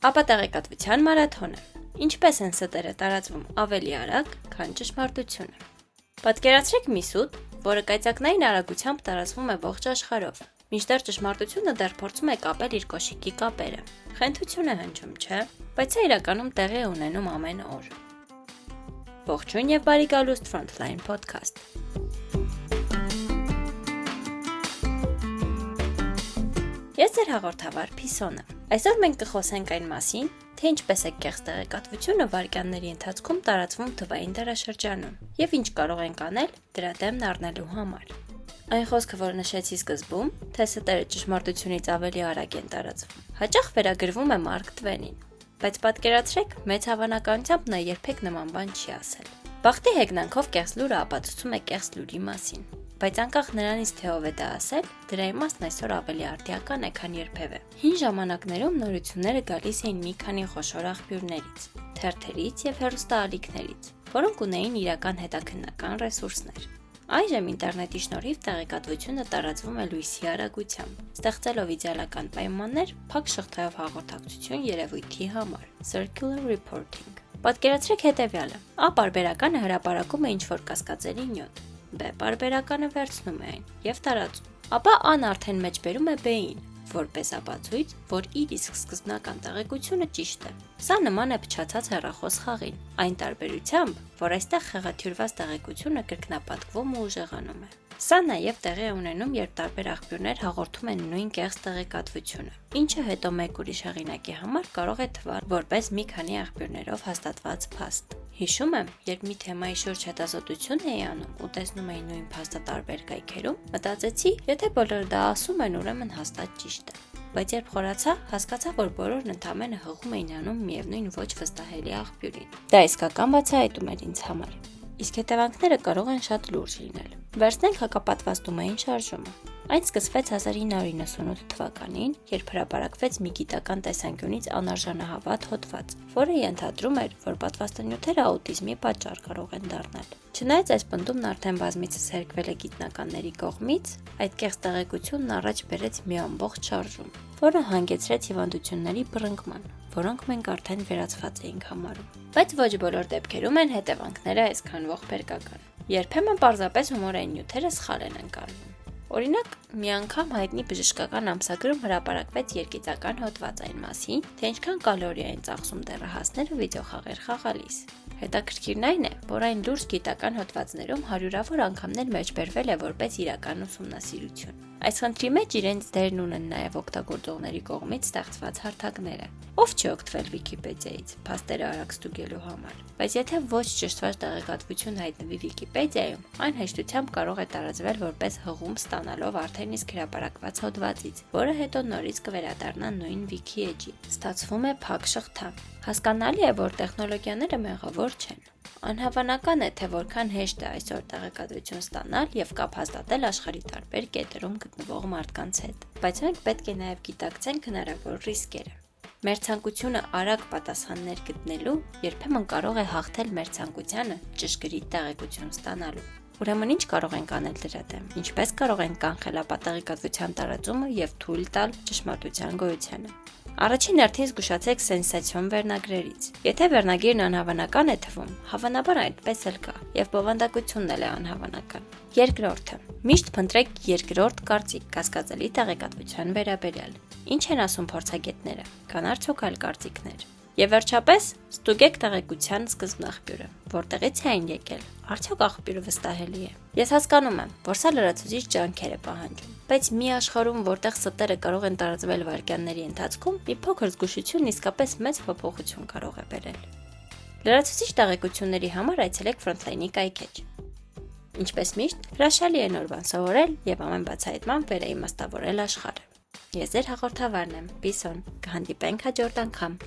ապա տեղեկատվության մարաթոն է։ Ինչպես են ստերը տարածվում ավելի արագ, քան ճշմարտությունը։ Պատկերացրեք մի սուտ, որը կայծակնային արագությամբ տարածվում է ողջ աշխարհով, մինչդեռ ճշմարտությունը դեռ փորձում է կապել իր կոշիկի կապերը։ Խենթություն է հնչում, չէ՞, բայց սա իրականում տեղի է ունենում ամեն օր։ Ողջույն եւ բարի գալուստ Frontline podcast։ Ես ձեր հաղորդավար Փիսոնը։ Այսօր մենք կխոսենք այն մասին, թե ինչպես է կեղծ տեղեկատվությունը վայրկյանների ընթացքում տարածվում թվային դարաշրջանում եւ ինչ կարող ենք անել դրա դեմն առնելու համար։ Այն խոսքը, որ նշեցի սկզբում, թե ստերը ճշմարտությունից ավելի արագ են տարածվում, հաճախ վերագրվում է Մարկ Տվենին, բայց պատկերացրեք, մեծ հավանականությամբ նա երբեք նման բան չի ասել։ Բախտի հեգնանքով կեղծ լուրը ապացուցում է կեղծ լուրի մասին, բայց անկախ նրանից թե ով է դա ասել, դրա իմաստն այսօր ավելի արդիական է, քան երբևէ։ Հին ժամանակներում նորությունները գալիս էին մի քանի խոշոր աղբյուրներից, թերթերից եւ հեռուստաալիքներից, որոնք ունեին իրական հետաքննական ռեսուրսներ։ Այժմ ինտերնետի շնորհիվ տեղեկատվությունը տարածվում է լույսի արագությամբ, ստեղծելով իդեալական պայմաններ փակ շղթայով հաղորդակցություն երևույթի համար, circular reporting։ Պատկերացրեք հետևյալը. A պարբերականը հրապարակում է ինչ-որ կասկածելի նյութ, B պարբերականը վերցնում է այն եւ տարածում։ Ապա A-ն արդեն մեջբերում է B-ին, որպես ապացույց, որ իր իսկ սկզբնական տեղեկությունը ճիշտ է։ Սա նման է փչացած հեռախոս խաղին, այն տարբերությամբ, որ այստեղ խեղաթյուրված տեղեկությունը կրկնապատկվում ու ուժեղանում է։ Սա նաև տեղի է ունենում, երբ տարբեր աղբյուրներ հաղորդում են նույն կեղծ տեղեկատվությունը, ինչը հետո մեկ ուրիշ հեղինակի համար կարող է թվալ որպես մի քանի աղբյուրներով հաստատված փաստ։ Հիշում եմ, երբ մի թեմայի շուրջ հետազոտություն էի անում ու տեսնում էի նույն փաստը տարբեր կայքերում, մտածեցի, եթե բոլորը դա ասում են, ուրեմն հաստատ ճիշտ է։ Բայց երբ խորացա, հասկացա, որ բոլորն ընդամենը հղում էին անում միևնույն ոչ վստահելի աղբյուրին։ Դա իսկական բացահայտում էր ինձ համար։ Իսկ հետևանքները կարող են շատ լուրջ լինել։ Վերցնենք հակապատվաստումային շարժումը։ Այն սկսվեց 1998 թվականին, երբ հրապարակվեց մի գիտական տեսանկյունից անարժանահավատ հոդված, որը ենթադրում էր, որ պատվաստանյութերը աուտիզմի պատճառ կարող են դառնալ։ Չնայած այս պնդումն արդեն բազմիցս հերկվել է գիտնականների կողմից, այդ կեղծ տեղեկությունն առաջ բերեց մի ամբողջ շարժում, որը հանգեցրեց հիվանդությունների բռնկման, որոնք մենք արդեն վերացված էինք համարում։ Բայց ոչ բոլոր դեպքերում են հետևանքները այսքան ողբերգական։ Երբեմն պարզապես հումորային նյութերը սխալ են ընկալվում։ Օրինակ, մի անգամ հայտնի բժշկական ամսագրում հրապարակվեց երգիծական հոդված այն մասին, թե ինչքան կալորի են ծախսում դեռահասները վիդեոխաղեր խաղալիս։ Հետաքրքիրն այն է, որ այն լուրջ գիտական հոդվածներում հարյուրավոր անգամներ մեջբերվել է որպես իրական ուսումնասիրություն։ Այս խնդրի մեջ իրենց դերն ունեն նաև օգտագործողների կողմից ստեղծված հարթակները։ Ով չի օգտվել Վիկիպեդիայից փաստերը արագ ստուգելու համար, բայց եթե ոչ ճշտված տեղեկատվություն հայտնվի Վիկիպեդիայում, այն հեշտությամբ կարող է տարածվել որպես հղում ստանալով արդեն իսկ հրապարակված հոդվածից, որը հետո նորից կվերադառնա նույն Wiki էջի։ Ստացվում է փակ շղթա։ Հասկանալի է, որ տեխնոլոգիաները մեղավոր չեն։ Անհավանական է, թե որքան հեշտ է այսօր տեղեկատվություն ստանալ եւ կապ հաստատել աշխարհի տարբեր կետերում գտնվող մարդկանց հետ, բայց մենք պետք է նաեւ գիտակցենք հնարավոր ռիսկերը։ Մեր ցանկությունը արագ պատասխաններ գտնելու երբեմն կարող է հաղթել մեր ցանկությանը ճշգրիտ տեղեկություն ստանալու։ Ուրեմն ինչ կարող ենք անել դրա դեմ։ Ինչպես կարող ենք կանխել ապատեղեկատվության տարածումը եւ թույլ տալ ճշմարտության գոյությանը։ Առաջին հերթին զգուշացեք սենսացիոն վերնագրերից։ Եթե վերնագիրն անհավանական է թվում, հավանաբար այդպես էլ կա, եւ բովանդակությունն էլ է անհավանական։ Երկրորդը. միշտ փնտրեք երկրորդ կարծիք կասկածելի տեղեկատվության վերաբերյալ։ Ինչ են ասում փորձագետները, կան արդյոք այլ կարծիքներ։ Եվ վերջապես, ստուգեք տեղեկության սկզբնաղբյուրը, որտեղից է այն եկել, արդյոք աղբյուրը վստահելի է։ Ես հասկանում եմ, որ սա լրացուցիչ ջանքեր է պահանջում, բայց մի աշխարհում, որտեղ ստերը կարող են տարածվել վայրկյանների ընթացքում, մի փոքր զգուշություն իսկապես մեծ փոփոխություն կարող է բերել։ Լրացուցիչ տեղեկությունների համար այցելեք Frontline-ի կայքեջ։ Ինչպես միշտ, հրաշալի է նոր բան սովորել եւ ամեն բացահայտման վերաիմաստավորել աշխարհը։ Ես ձեր հաղորդավարն եմ, Փիսոն, կհանդիպենք հաջորդ անգամ։